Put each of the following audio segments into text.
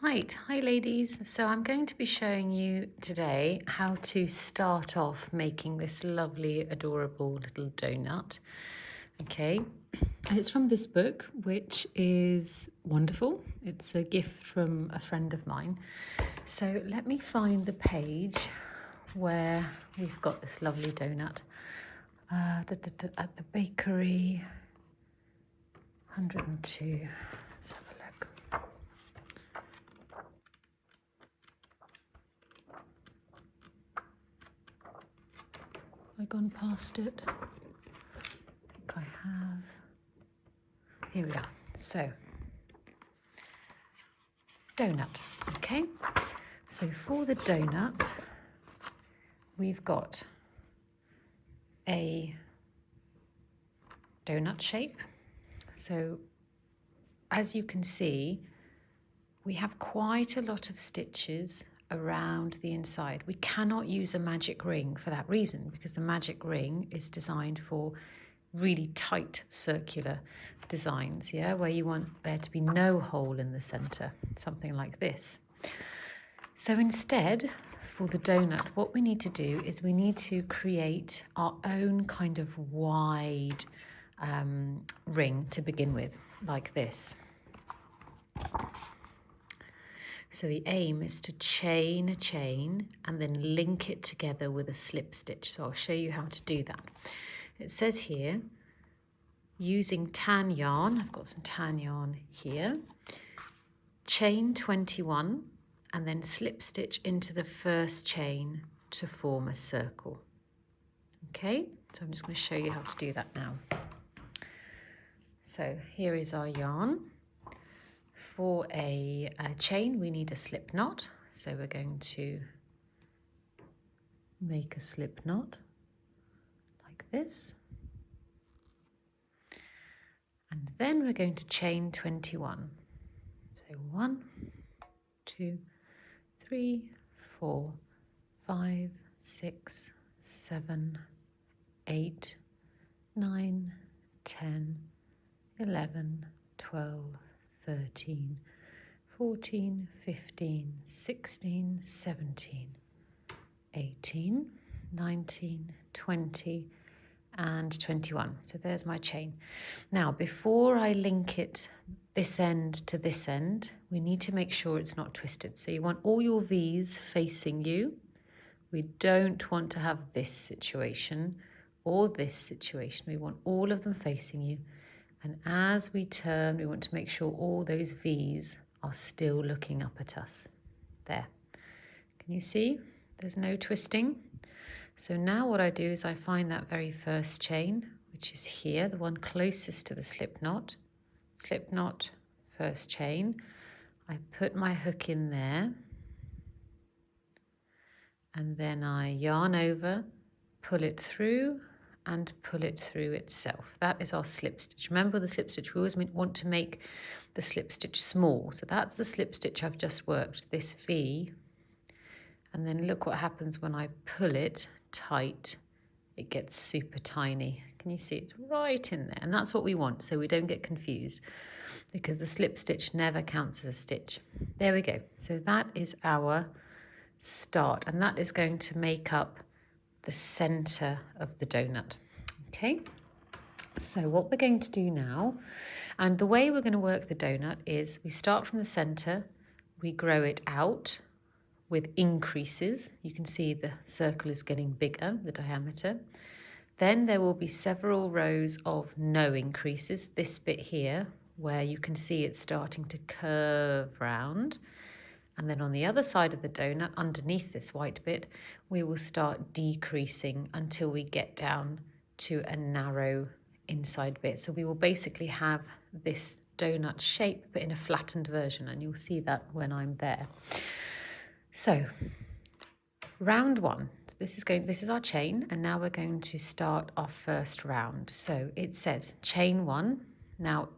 Right, hi ladies. So I'm going to be showing you today how to start off making this lovely, adorable little donut. Okay, and it's from this book, which is wonderful. It's a gift from a friend of mine. So let me find the page where we've got this lovely donut. At the bakery, 102. Let's have a look. Have I gone past it? I think I have. Here we are. So, donut. Okay. So for the donut, we've got a donut shape. So as you can see, we have quite a lot of stitches around the inside. We cannot use a magic ring for that reason, because the magic ring is designed for really tight circular designs, yeah, where you want there to be no hole in the center, something like this. So instead, for the donut, what we need to do is we need to create our own kind of wide ring to begin with, like this. So the aim is to chain a chain and then link it together with a slip stitch. So I'll show you how to do that. It says here, using tan yarn, I've got some tan yarn here, chain 21 and then slip stitch into the first chain to form a circle. Okay, so I'm just going to show you how to do that now. So here is our yarn. For a chain, we need a slip knot. So we're going to make a slip knot like this. And then we're going to chain 21. So 1, 2, 3, 4, 5, 6, 7, 8, 9, 10, 11, 12, 13, 14, 15, 16, 17, 18, 19, 20, and 21. So there's my chain. Now, before I link it this end to this end, we need to make sure it's not twisted. So you want all your V's facing you. We don't want to have this situation or this situation. We want all of them facing you. And as we turn, we want to make sure all those V's are still looking up at us. There. Can you see? There's no twisting. So now what I do is I find that very first chain, which is here, the one closest to the slip knot, first chain. I put my hook in there, and then I yarn over, pull it through, and pull it through itself. That is our slip stitch. Remember the slip stitch, we always want to make the slip stitch small. So that's the slip stitch I've just worked, this V. And then look what happens when I pull it tight. It gets super tiny. Can you see? It's right in there. And that's what we want, so we don't get confused, because the slip stitch never counts as a stitch. There we go. So that is our start. And that is going to make up the center of the donut. Okay, so what we're going to do now, and the way we're going to work the donut is we start from the center, we grow it out with increases. You can see the circle is getting bigger, the diameter. Then there will be several rows of no increases, this bit here where you can see it's starting to curve round. And then on the other side of the donut, underneath this white bit, we will start decreasing until we get down to a narrow inside bit. So we will basically have this donut shape, but in a flattened version, and you'll see that when I'm there. So round one, this is our chain, and now we're going to start our first round. So it says chain 1. Now,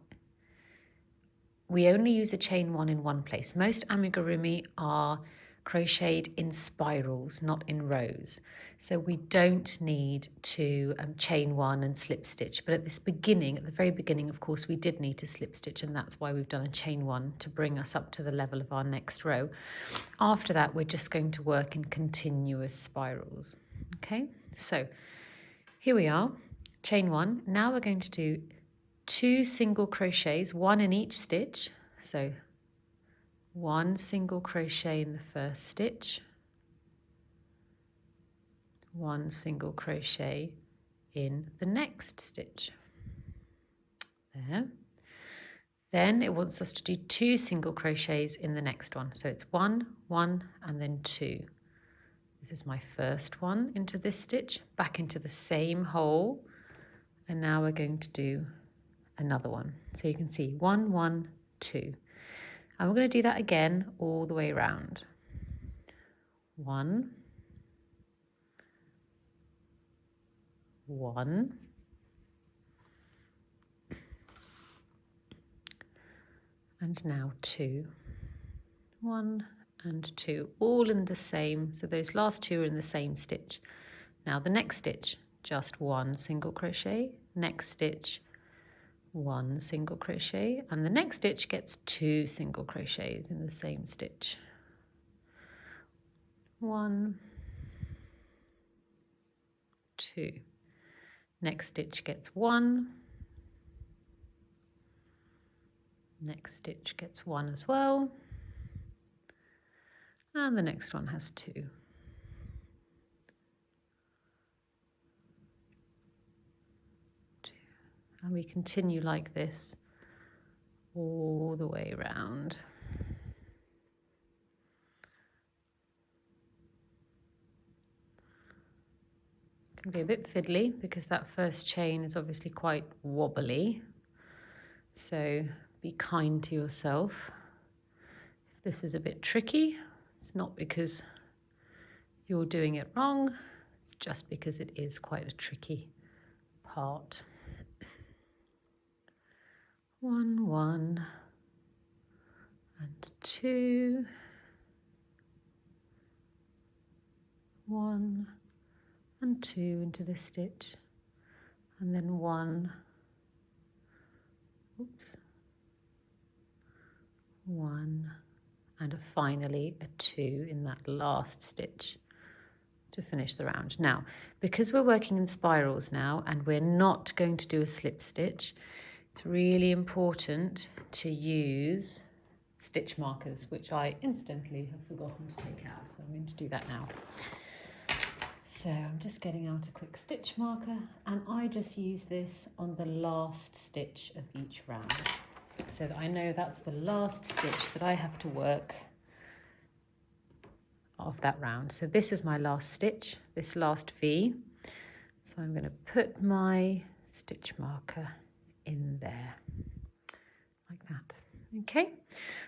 we only use a chain 1 in one place. Most amigurumi are crocheted in spirals, not in rows. So we don't need to chain one and slip stitch, but at the very beginning, of course, we did need to slip stitch, and that's why we've done a chain one to bring us up to the level of our next row. After that, we're just going to work in continuous spirals. Okay, so here we are, chain one. Now we're going to do 2 single crochets, 1 in each stitch. So 1 single crochet in the first stitch, 1 single crochet in the next stitch. There. Then it wants us to do 2 single crochets in the next one. So it's 1, 1, and then 2. This is my first one into this stitch, back into the same hole, and now we're going to do another one. So you can see 1, 1, 2. And we're going to do that again all the way around. 1, 1, and now 2, 1 and 2, all in the same, so those last 2 are in the same stitch. Now the next stitch, just 1 single crochet, next stitch 1 single crochet, and the next stitch gets 2 single crochets in the same stitch. 1, 2. Next stitch gets 1. Next stitch gets 1 as well. And the next one has 2. 2. And we continue like this all the way around. Can be a bit fiddly because that first chain is obviously quite wobbly, so be kind to yourself. If this is a bit tricky, it's not because you're doing it wrong, it's just because it is quite a tricky part. 1, 1 and 2, 1 and 2 into this stitch, and then 1, 1, and finally a 2 in that last stitch to finish the round. Now, because we're working in spirals now and we're not going to do a slip stitch, it's really important to use stitch markers, which I incidentally have forgotten to take out, so I'm going to do that now. So I'm just getting out a quick stitch marker, and I just use this on the last stitch of each round, so that I know that's the last stitch that I have to work of that round. So this is my last stitch, this last V. So I'm going to put my stitch marker in there, like that. Okay,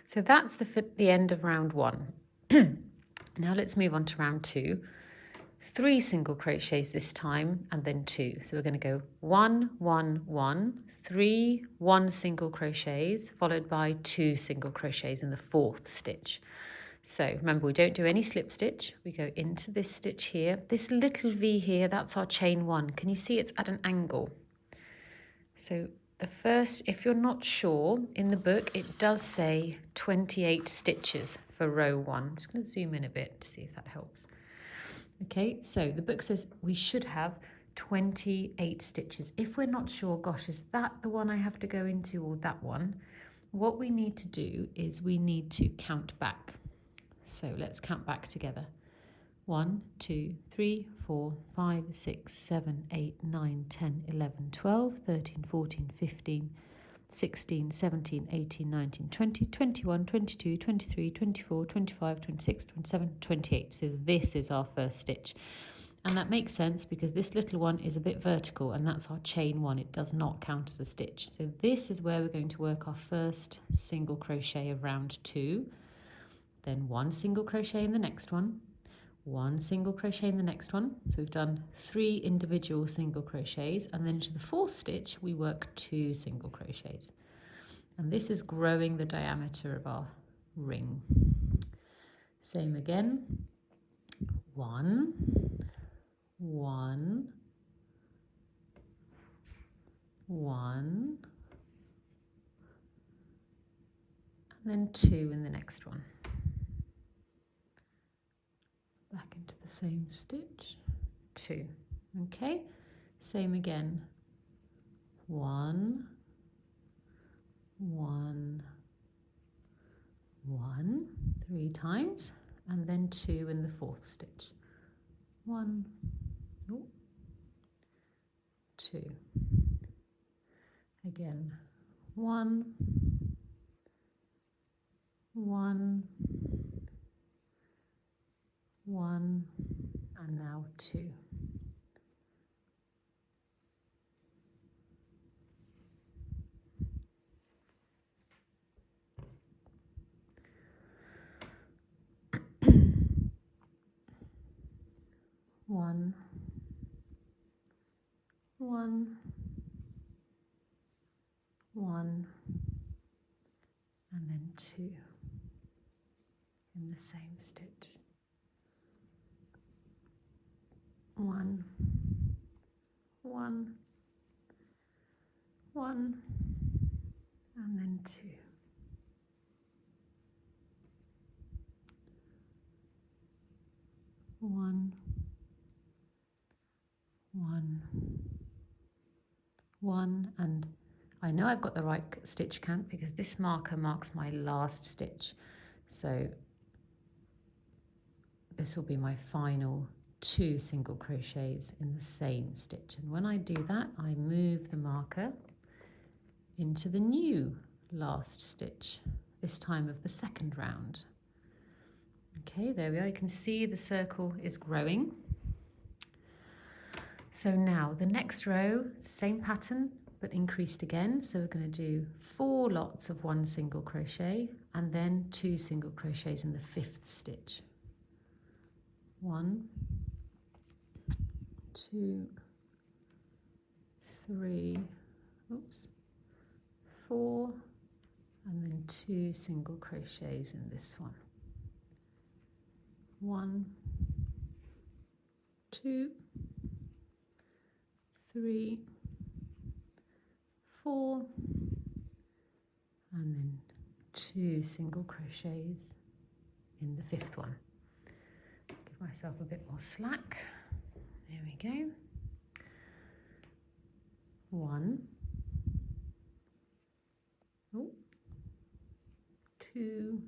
so that's the end of round 1. Now let's move on to round 2. 3 single crochets this time, and then 2. So we're going to go 1, 1, 1, 3, 1 single crochets, followed by 2 single crochets in the 4th stitch. So remember, we don't do any slip stitch. We go into this stitch here. This little V here, that's our chain 1. Can you see it's at an angle? So the first, if you're not sure, in the book it does say 28 stitches for row 1. I'm just going to zoom in a bit to see if that helps. Okay, so the book says we should have 28 stitches. If we're not sure, gosh, is that the one I have to go into or that one? What we need to do is we need to count back. So let's count back together. 1, 2, 3, 4, 5, 6, 7, 8, 9, 10, 11, 12, 13, 14, 15, 16, 17, 18, 19, 20, 21, 22, 23, 24, 25, 26, 27, 28. So this is our first stitch. And that makes sense because this little one is a bit vertical, and that's our chain 1. It does not count as a stitch. So this is where we're going to work our first single crochet of round 2. Then 1 single crochet in the next one. 1 single crochet in the next one. So we've done 3 individual single crochets, and then into the 4th stitch we work 2 single crochets, and this is growing the diameter of our ring. Same again. 1, 1, 1, and then 2 in the next one. Back into the same stitch, 2. Okay, same again. 1, 1, 1, 3 times, and then 2 in the 4th stitch. 1, 2. Again, 1, 1, 1, and now 2. One, 1, 1, and then 2 in the same stitch. 1, 1, 1, and then 2. 1, 1, 1, and I know I've got the right stitch count because this marker marks my last stitch. So this will be my final 2 single crochets in the same stitch. And when I do that, I move the marker into the new last stitch, this time of the 2nd round. Okay, there we are. You can see the circle is growing. So now the next row, same pattern, but increased again. So we're going to do 4 lots of 1 single crochet and then 2 single crochets in the 5th stitch. 1, 2, 3, 4, and then 2 single crochets in this one. 1, 2, 3, 4, and then 2 single crochets in the 5th one. Give myself a bit more slack. There we go. 1, 2,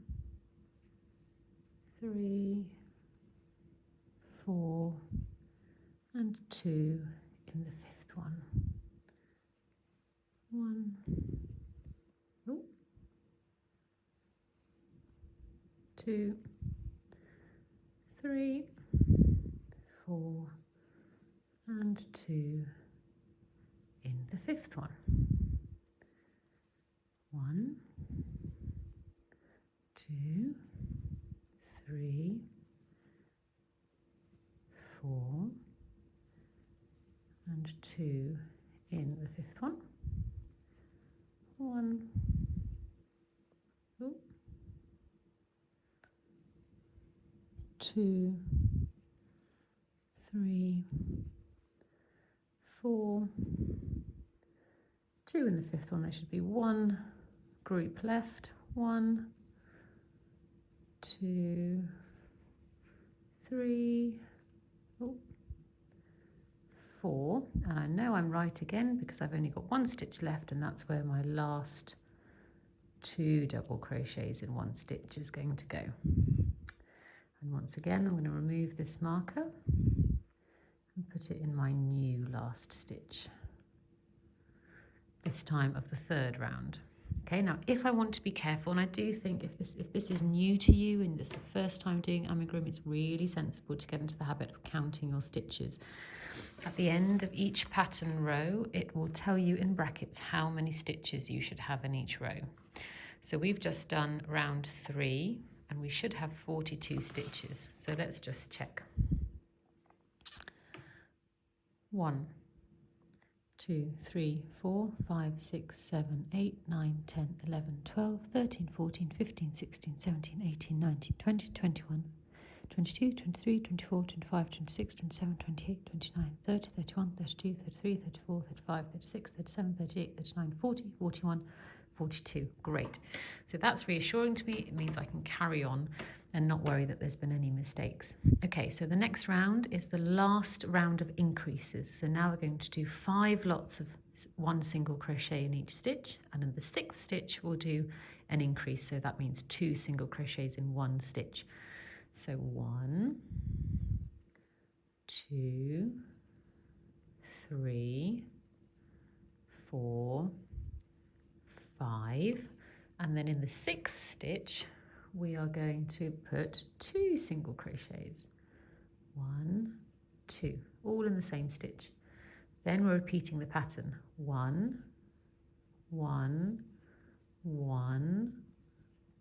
3, 4, and 2 in the 5th one. 1, 2, 3, 4, and 2 in the 5th one. 1, 2, 3, 4, and 2 in the 5th one. 1, 2, 3, 4, 2 in the 5th one. There should be 1 group left. 1, 2, 3, 4, and I know I'm right again because I've only got 1 stitch left, and that's where my last 2 double crochets in 1 stitch is going to go. And once again, I'm going to remove this marker and put it in my new last stitch, this time of the 3rd round. Okay, now if I want to be careful, and I do think if this is new to you and it's the first time doing amigurumi, it's really sensible to get into the habit of counting your stitches. At the end of each pattern row, it will tell you in brackets how many stitches you should have in each row. So we've just done round 3 and we should have 42 stitches. So let's just check. 1, 2, 3, 4, 5, 6, 7, 8, 9, 10, 11, 12, 13, 14, 15, 16, 17, 18, 19, 20, 21, 22, 23, 24, 25, 26, 27, 28, 29, 30, 31, 32, 33, 34, 35, 36, 37, 38, 39, 40, 41, 42. Great. So that's reassuring to me. It means I can carry on and not worry that there's been any mistakes. Okay, so the next round is the last round of increases. So now we're going to do 5 lots of 1 single crochet in each stitch, and in the 6th stitch we'll do an increase, so that means 2 single crochets in 1 stitch. So 1, 2, 3, 4, 5, and then in the 6th stitch we are going to put 2 single crochets. 1, 2, all in the same stitch. Then we're repeating the pattern. 1, 1, 1,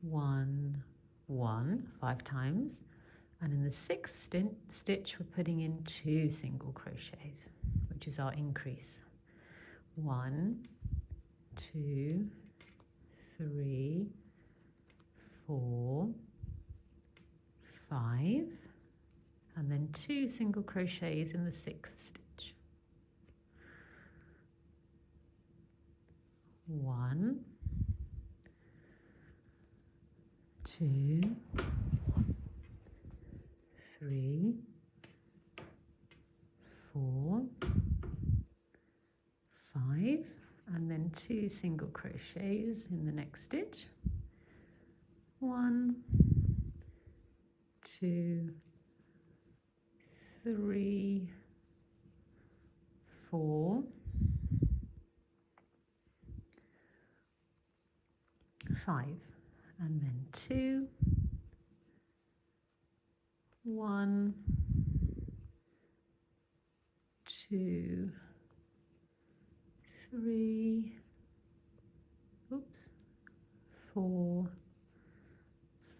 1, 1, 5 times. And in the 6th stitch we're putting in 2 single crochets, which is our increase. 1, 2, 3, 4, 5, and then 2 single crochets in the 6th stitch. 1, 2, 3, 4, 5, and then 2 single crochets in the next stitch. 1, 2, 3, 4, 5, and then 2, 1, 2, 3, 4,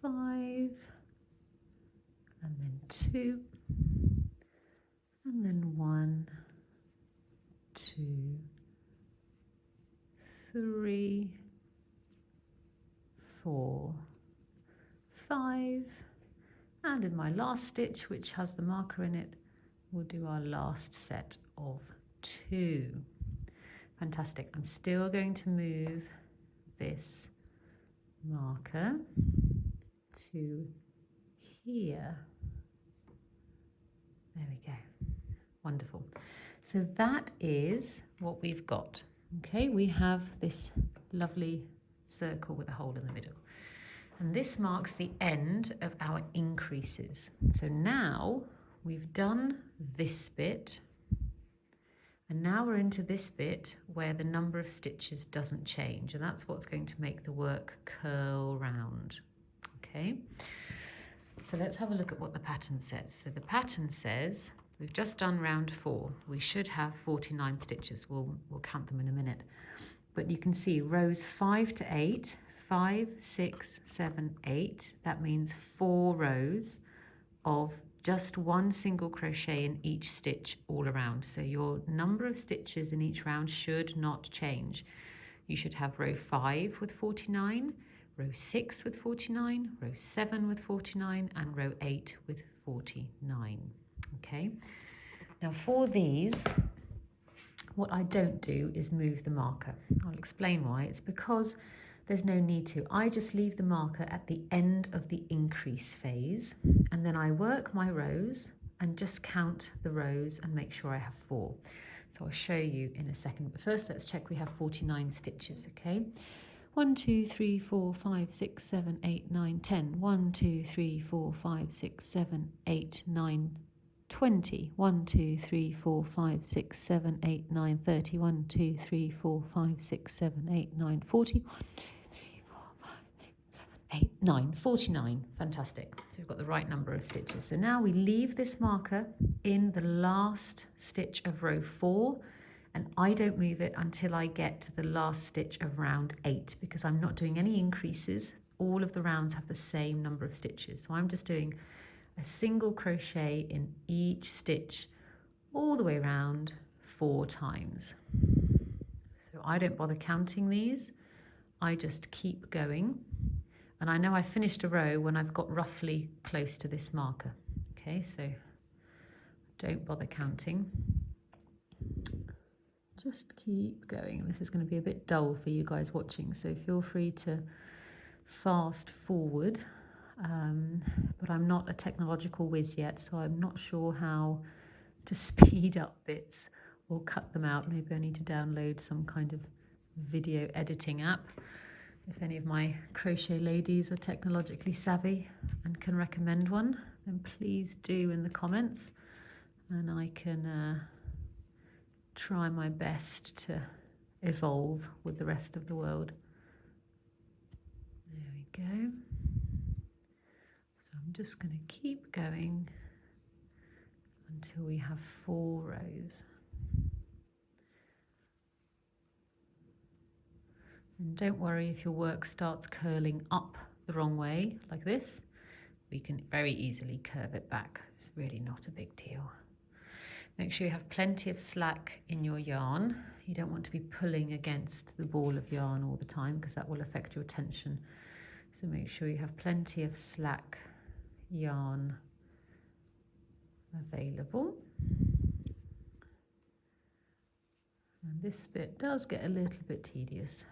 5, and then 2, and then 1, 2, 3, 4, 5, and in my last stitch, which has the marker in it, we'll do our last set of 2. Fantastic. I'm still going to move this marker to here. There we go. Wonderful. So that is what we've got. Okay, we have this lovely circle with a hole in the middle. And this marks the end of our increases. So now we've done this bit, and now we're into this bit where the number of stitches doesn't change, and that's what's going to make the work curl round. Okay, so let's have a look at what the pattern says. So the pattern says we've just done round 4. We should have 49 stitches. We'll count them in a minute. But you can see rows 5 to 8, 5, 6, 7, 8. That means 4 rows of just 1 single crochet in each stitch all around. So your number of stitches in each round should not change. You should have row 5 with 49, row 6 with 49, row 7 with 49, and row 8 with 49. Okay. Now for these, what I don't do is move the marker. I'll explain why. It's because there's no need to. I just leave the marker at the end of the increase phase, and then I work my rows and just count the rows and make sure I have 4. So I'll show you in a second. But first, let's check we have 49 stitches, okay? 1, 2, 3, 4, 5, 6, 7, 8, 9, 10. 1, 2, 3, 4, 5, 6, 7, 8, 9, 20. 1, 2, 3, 4, 5, 6, 7, 8, 9, 30. 1, 2, 3, 4, 5, 6, 7, 8, 9, 40. 8, 9, 49. Fantastic. So we've got the right number of stitches. So now we leave this marker in the last stitch of row 4, and I don't move it until I get to the last stitch of round 8, because I'm not doing any increases. All of the rounds have the same number of stitches. So I'm just doing a single crochet in each stitch all the way around 4 times. So I don't bother counting these, I just keep going. And I know I finished a row when I've got roughly close to this marker. Okay, so don't bother counting. Just keep going. This is going to be a bit dull for you guys watching, so feel free to fast forward. But I'm not a technological whiz yet, so I'm not sure how to speed up bits or cut them out. Maybe I need to download some kind of video editing app. If any of my crochet ladies are technologically savvy and can recommend one, then please do in the comments, and I can try my best to evolve with the rest of the world. There we go. So I'm just going to keep going until we have 4 rows. And don't worry if your work starts curling up the wrong way, like this. We can very easily curve it back. It's really not a big deal. Make sure you have plenty of slack in your yarn. You don't want to be pulling against the ball of yarn all the time because that will affect your tension. So make sure you have plenty of slack yarn available. And this bit does get a little bit tedious.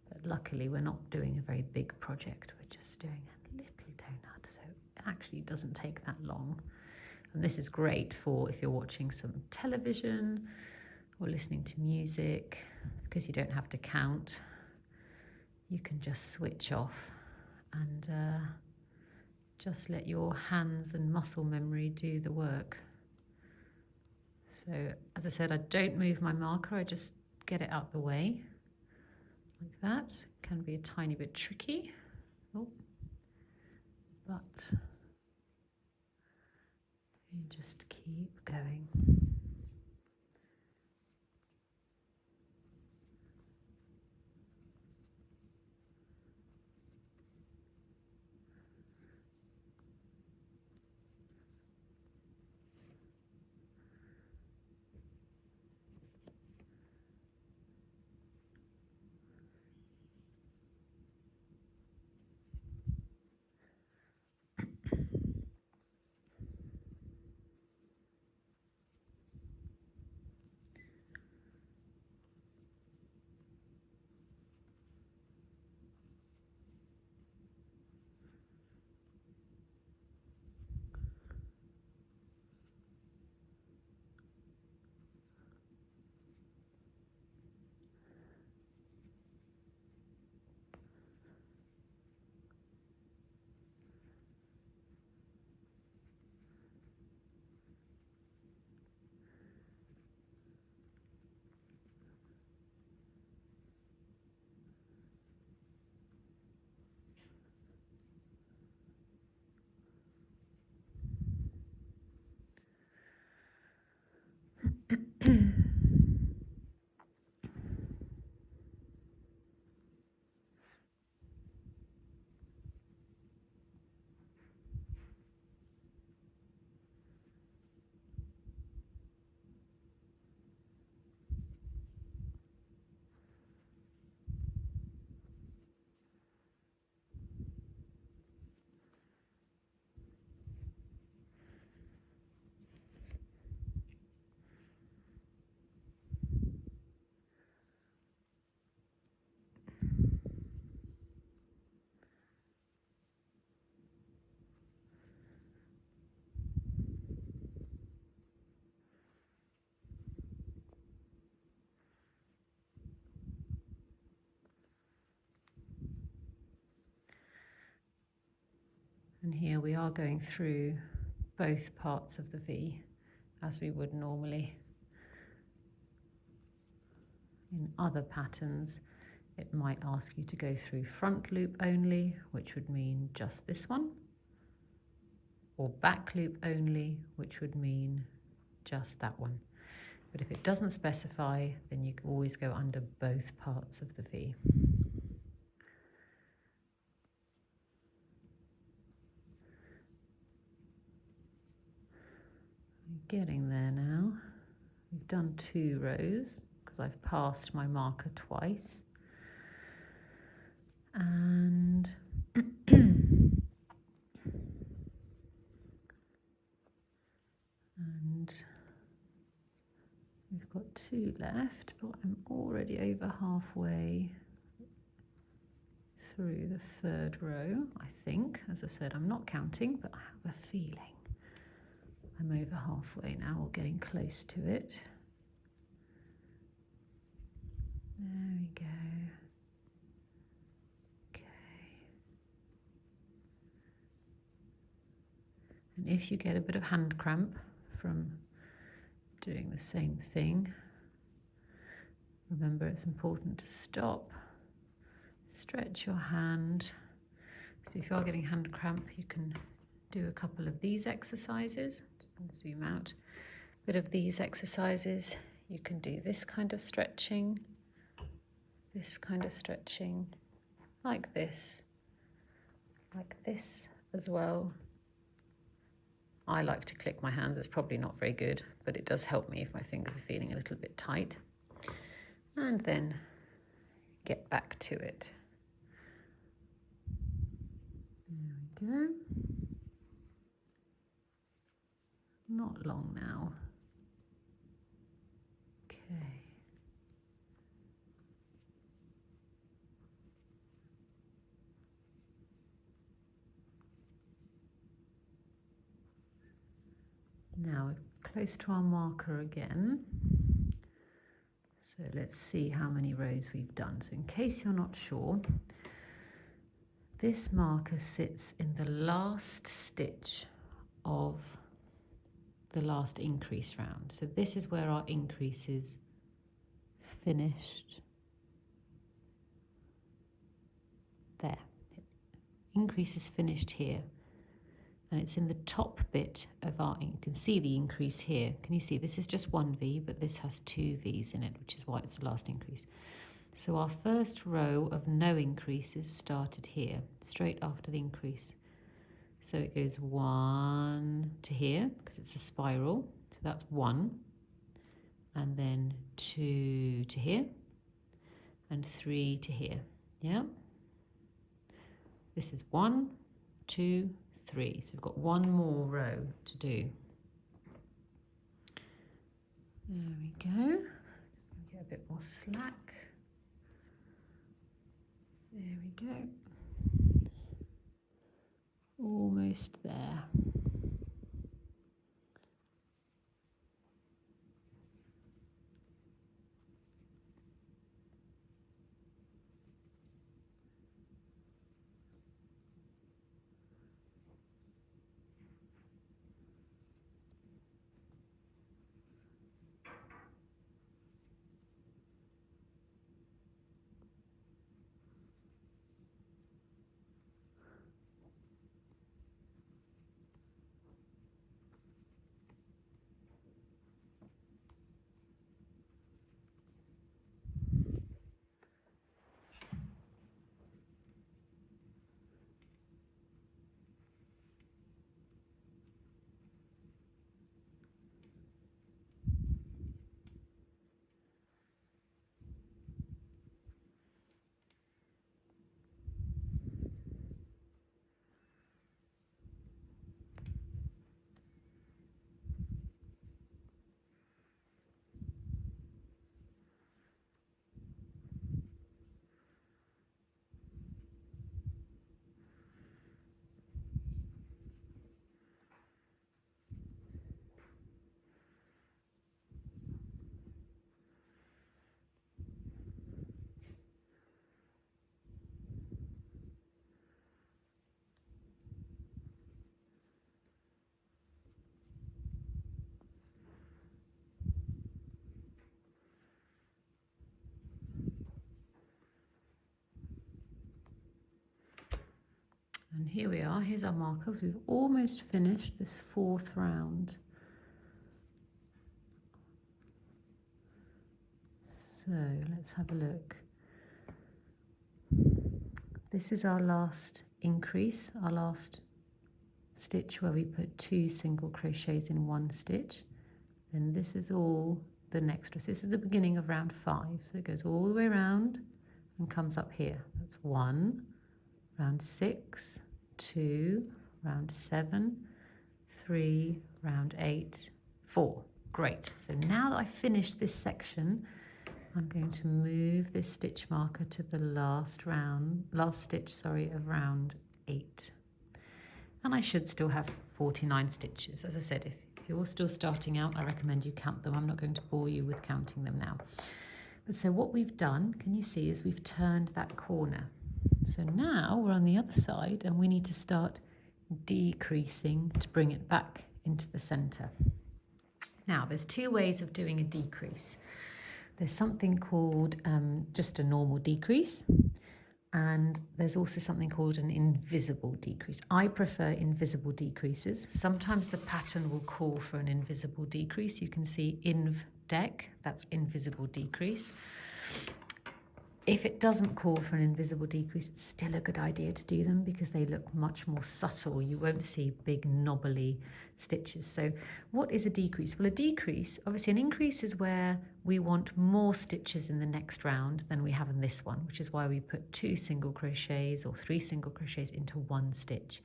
But luckily we're not doing a very big project, we're just doing a little donut, so it actually doesn't take that long. And this is great for if you're watching some television or listening to music, because you don't have to count. You can just switch off and just let your hands and muscle memory do the work. So as I said, I don't move my marker, I just get it out the way. Like that. Can be a tiny bit tricky, but you just keep going. And here we are going through both parts of the V as we would normally. In other patterns, it might ask you to go through front loop only, which would mean just this one, or back loop only, which would mean just that one. But if it doesn't specify, then you can always go under both parts of the V. Getting there now. We've done 2 rows because I've passed my marker twice. And and we've got 2 left, but I'm already over halfway through the 3rd row, I think. As I said, I'm not counting, but I have a feeling I'm over halfway now, or getting close to it. There we go. Okay. And if you get a bit of hand cramp from doing the same thing, remember it's important to stop, stretch your hand. So if you are getting hand cramp, you can do a couple of these exercises. Zoom out. A bit of these exercises. You can do this kind of stretching, like this as well. I like to click my hands. It's probably not very good, but it does help me if my fingers are feeling a little bit tight. And then get back to it. There we go. Not long now. Okay. Now we're close to our marker again. So let's see how many rows we've done. So in case you're not sure, this marker sits in the last stitch of the last increase round. So this is where our increase is finished. There. Increase is finished here. And it's in the top bit of our, you can see the increase here. Can you see this is just 1 V, but this has 2 V's in it, which is why it's the last increase. So our first row of no increases started here, straight after the increase. So it goes 1 to here, because it's a spiral. So that's 1. And then 2 to here, and 3 to here. Yeah? This is 1, 2, 3. So we've got 1 more row to do. There we go. Get a bit more slack. There we go. Almost there. And here we are, here's our markers. We've almost finished this 4th round. So let's have a look. This is our last increase, our last stitch where we put 2 single crochets in 1 stitch. Then this is all the next row. So this is the beginning of round 5. So it goes all the way around and comes up here. That's 1, round 6, 2, round 7, 3, round 8, 4. Great. So now that I've finished this section, I'm going to move this stitch marker to the last stitch, of round 8. And I should still have 49 stitches. As I said, if you're still starting out, I recommend you count them. I'm not going to bore you with counting them now. But so what we've done, can you see, is we've turned that corner. So now we're on the other side and we need to start decreasing to bring it back into the center. Now, there's 2 ways of doing a decrease. There's something called just a normal decrease, and there's also something called an invisible decrease. I prefer invisible decreases. Sometimes the pattern will call for an invisible decrease. You can see inv deck, that's invisible decrease. If it doesn't call for an invisible decrease, it's still a good idea to do them because they look much more subtle. You won't see big knobbly stitches. So what is a decrease? Well, a decrease, obviously an increase is where we want more stitches in the next round than we have in this one, which is why we put 2 single crochets or 3 single crochets into 1 stitch.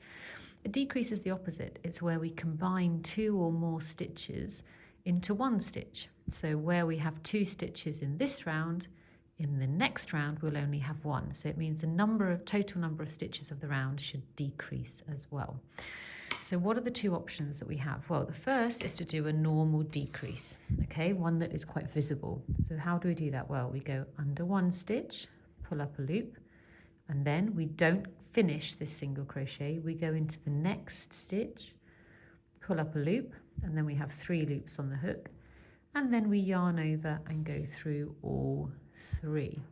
A decrease is the opposite. It's where we combine 2 or more stitches into 1 stitch. So where we have 2 stitches in this round, in the next round we'll only have 1. So it means the total number of stitches of the round should decrease as well. So what are the 2 options that we have? Well, the first is to do a normal decrease, okay, one that is quite visible. So how do we do that? Well, we go under 1 stitch, pull up a loop, and then we don't finish this single crochet. We go into the next stitch, pull up a loop, and then we have 3 loops on the hook, and then we yarn over and go through all 3.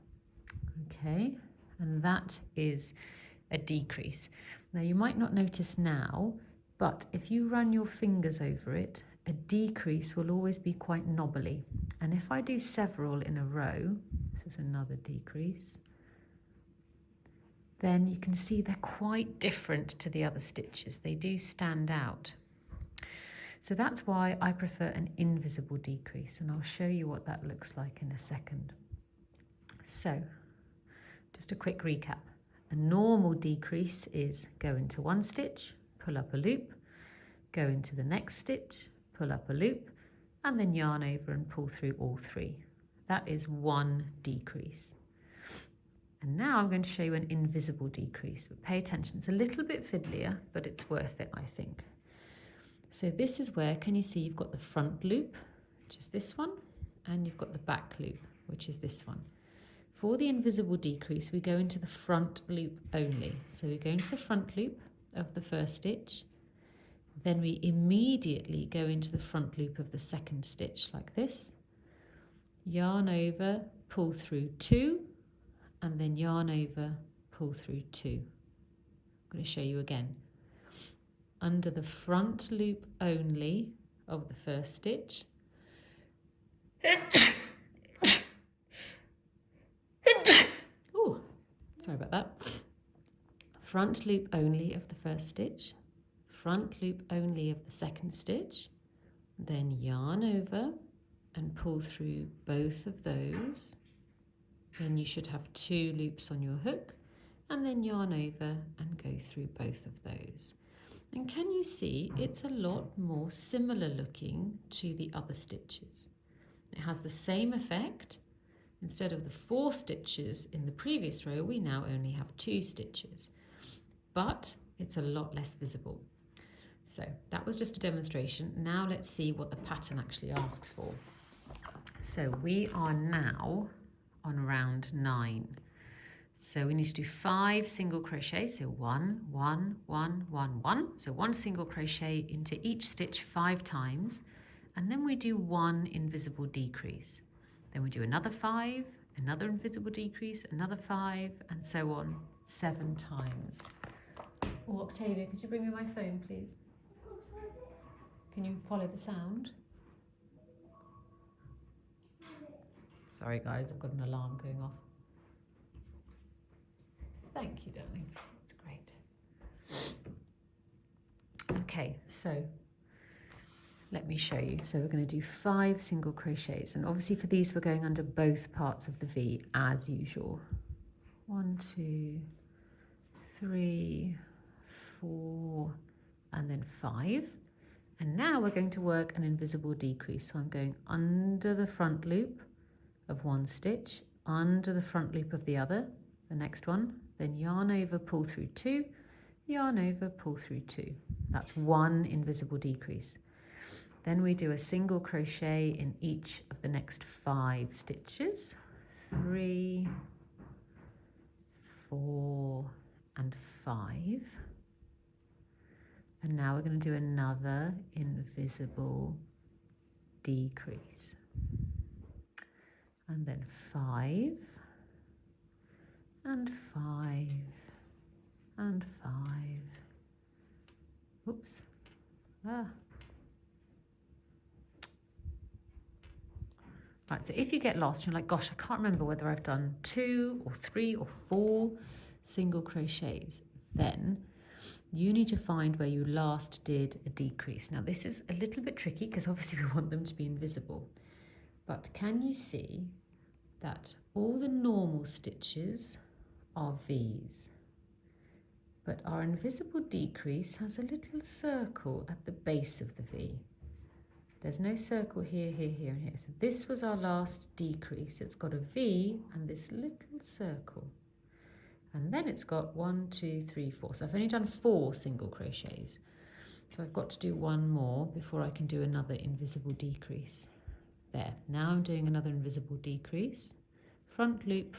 Okay, and that is a decrease. Now you might not notice now, but if you run your fingers over it, a decrease will always be quite knobbly. And if I do several in a row, this is another decrease, then you can see they're quite different to the other stitches. They do stand out. So that's why I prefer an invisible decrease, and I'll show you what that looks like in a second. So, just a quick recap. A normal decrease is go into 1 stitch, pull up a loop, go into the next stitch, pull up a loop, and then yarn over and pull through all 3. That is 1 decrease. And now I'm going to show you an invisible decrease, but pay attention. It's a little bit fiddlier, but it's worth it, I think. So this is where, can you see you've got the front loop, which is this one, and you've got the back loop, which is this one. For the invisible decrease, we go into the front loop only. So we go into the front loop of the first stitch, then we immediately go into the front loop of the second stitch like this, yarn over, pull through 2, and then yarn over, pull through 2. I'm going to show you again. Under the front loop only of the first stitch, oh, sorry about that. Front loop only of the first stitch, front loop only of the second stitch, then yarn over and pull through both of those. Then you should have 2 loops on your hook, and then yarn over and go through both of those. And can you see it's a lot more similar looking to the other stitches? It has the same effect. Instead of the 4 stitches in the previous row, we now only have 2 stitches, but it's a lot less visible. So that was just a demonstration. Now let's see what the pattern actually asks for. So we are now on round 9. So we need to do 5 single crochets, so 1, 1, 1, 1, 1. So 1 single crochet into each stitch 5 times, and then we do 1 invisible decrease. Then we do another 5, another invisible decrease, another 5, and so on 7 times. Oh, Octavia, could you bring me my phone, please? Can you follow the sound? Sorry guys, I've got an alarm going off. Thank you, darling. That's great. Okay, so let me show you. So we're going to do 5 single crochets, and obviously for these we're going under both parts of the V as usual. 1, 2, 3, 4, and then 5. And now we're going to work an invisible decrease. So I'm going under the front loop of one stitch, under the front loop of the other, the next one, then yarn over, pull through 2, yarn over, pull through 2. That's one invisible decrease. Then we do a single crochet in each of the next 5 stitches. 3, 4, and 5. And now we're going to do another invisible decrease. And then 5, and 5, and 5. Oops. Right, so if you get lost, you're like, gosh, I can't remember whether I've done 2 or 3 or 4 single crochets, then you need to find where you last did a decrease. Now this is a little bit tricky because obviously we want them to be invisible, but can you see that all the normal stitches are V's, but our invisible decrease has a little circle at the base of the V. There's no circle here, here, here, and here. So this was our last decrease. It's got a V and this little circle. And then it's got 1, 2, 3, 4. So I've only done 4 single crochets. So I've got to do one more before I can do another invisible decrease. There, now I'm doing another invisible decrease. Front loop,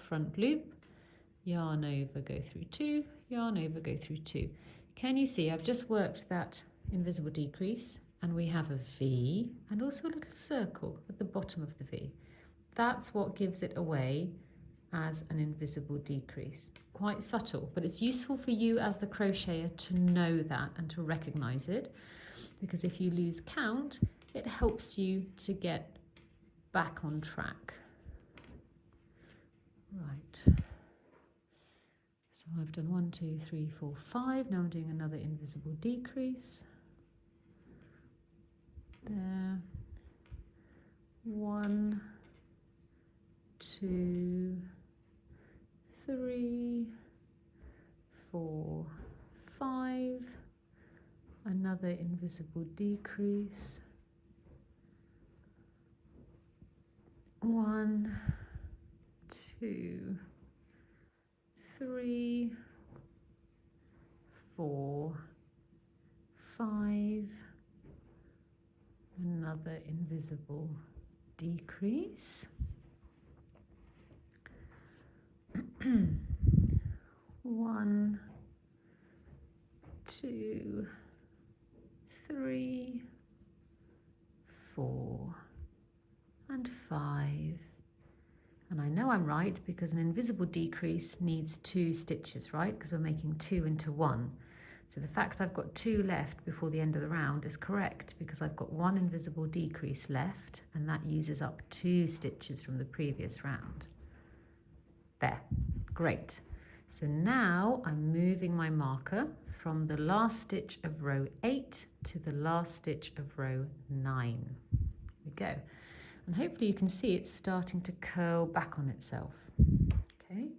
yarn over, go through 2, yarn over, go through 2. Can you see I've just worked that invisible decrease and we have a V and also a little circle at the bottom of the V. That's what gives it away as an invisible decrease. Quite subtle, but it's useful for you as the crocheter to know that and to recognize it, because if you lose count, it helps you to get back on track. Right. So I've done 1, 2, 3, 4, 5. Now I'm doing another invisible decrease. There. 1, 2, 3, 4, 5. Another invisible decrease. 1, 2, 3, 4, 5. Another invisible decrease. 1, 2, 3, 4, and 5. And I know I'm right because an invisible decrease needs 2 stitches, right? Because we're making 2 into 1. So the fact I've got 2 left before the end of the round is correct because I've got 1 invisible decrease left and that uses up 2 stitches from the previous round. There, great. So now I'm moving my marker from the last stitch of row 8 to the last stitch of row 9. There we go. And hopefully you can see it's starting to curl back on itself. Okay,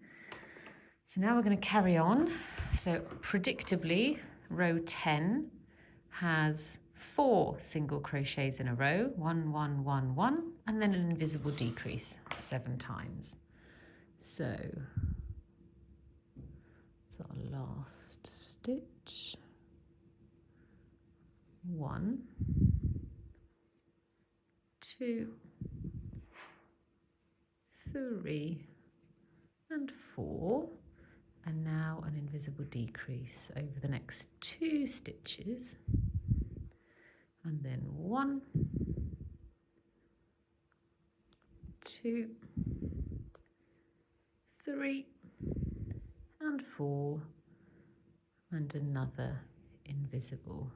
so now we're going to carry on. So predictably, row 10 has 4 single crochets in a row, 1, 1, 1, 1, and then an invisible decrease 7 times. So it's our last stitch. 1, 2, 3, and 4. And now an invisible decrease over the next 2 stitches, and then 1, 2, 3, and 4, and another invisible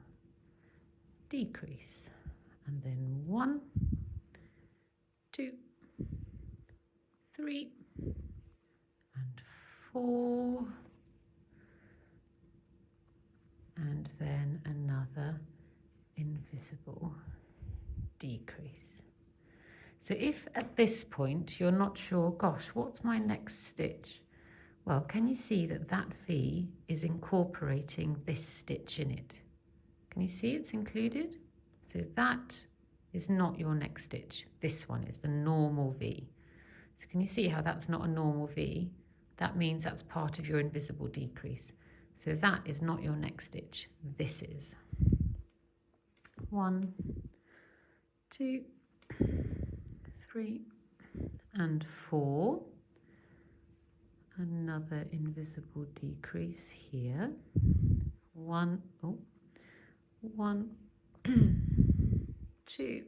decrease, and then 1, 2, 3, and 4, and then another invisible decrease. So if at this point you're not sure, gosh, what's my next stitch? Well, can you see that that V is incorporating this stitch in it? Can you see it's included? So that is not your next stitch. This one is the normal V. So can you see how that's not a normal V? That means that's part of your invisible decrease. So that is not your next stitch. This is. 1, 2, 3, and 4. Another invisible decrease here. 1, 2,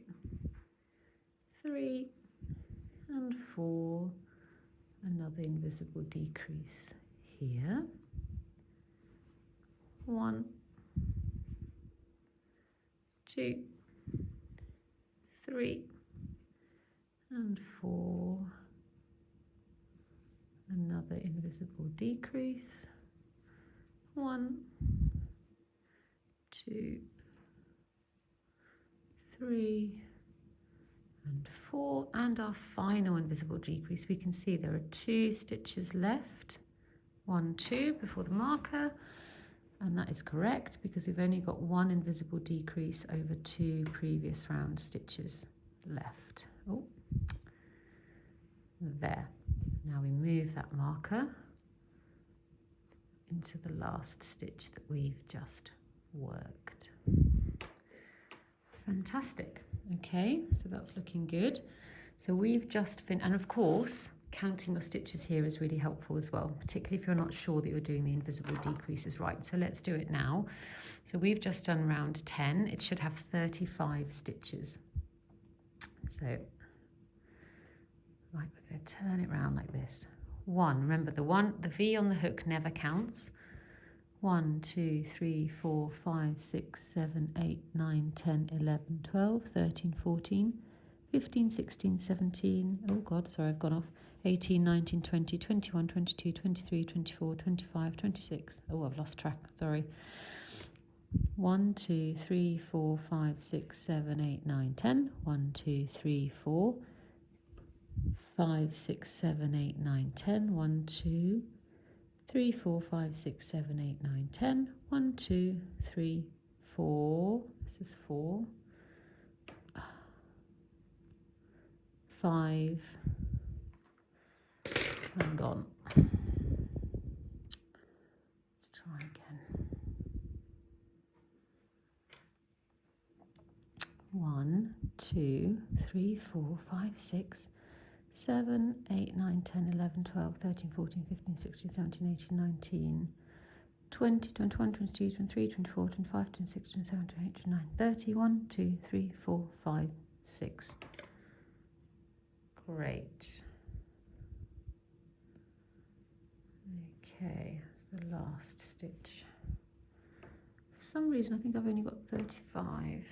3, and 4. Another invisible decrease here. 1, 2, 3, and 4. Another invisible decrease. 1, 2, 3, and 4. And our final invisible decrease. We can see there are 2 stitches left. 1, 2 before the marker. And that is correct because we've only got 1 invisible decrease over 2 previous round stitches left. Oh, there. Now we move that marker into the last stitch that we've just worked. Fantastic. Okay, so that's looking good. So we've just finished, and of course, counting your stitches here is really helpful as well, particularly if you're not sure that you're doing the invisible decreases right. So let's do it now. So we've just done round 10. It should have 35 stitches. So, right, we're going to turn it around like this. 1, remember the V on the hook never counts. 1, 2, 3, 4, 5, 6, 7, 8, 9, 10, 11, 12, 13, 14, 15, 16, 17, oh God, sorry, I've gone off, 18, 19, 20, 21, 22, 23, 24, 25, 26, oh, I've lost track, sorry. 1, 2, 3, 4, 5, 6, 7, 8, 9, 10, 1, 2, 3, 4, 5, 6, 7, 8, 9, 10, 1, 2, 3, 4, 5, 6, 7, 8, 9, 10, 1, 2, 3, 4, this is 4, 5, and gone. Let's try again. 1, 2, 3, 4, 5, 6, 7, 8, 9, 10, 11, 12, 13, 14, 15, 16, 17, 18, 19, 20, 21, 22, 23, 24, 25, 26, 27, 28, 29, 30, 1, 2, 3, 4, 5, 6. Great. Okay, that's the last stitch. For some reason, I think I've only got 35.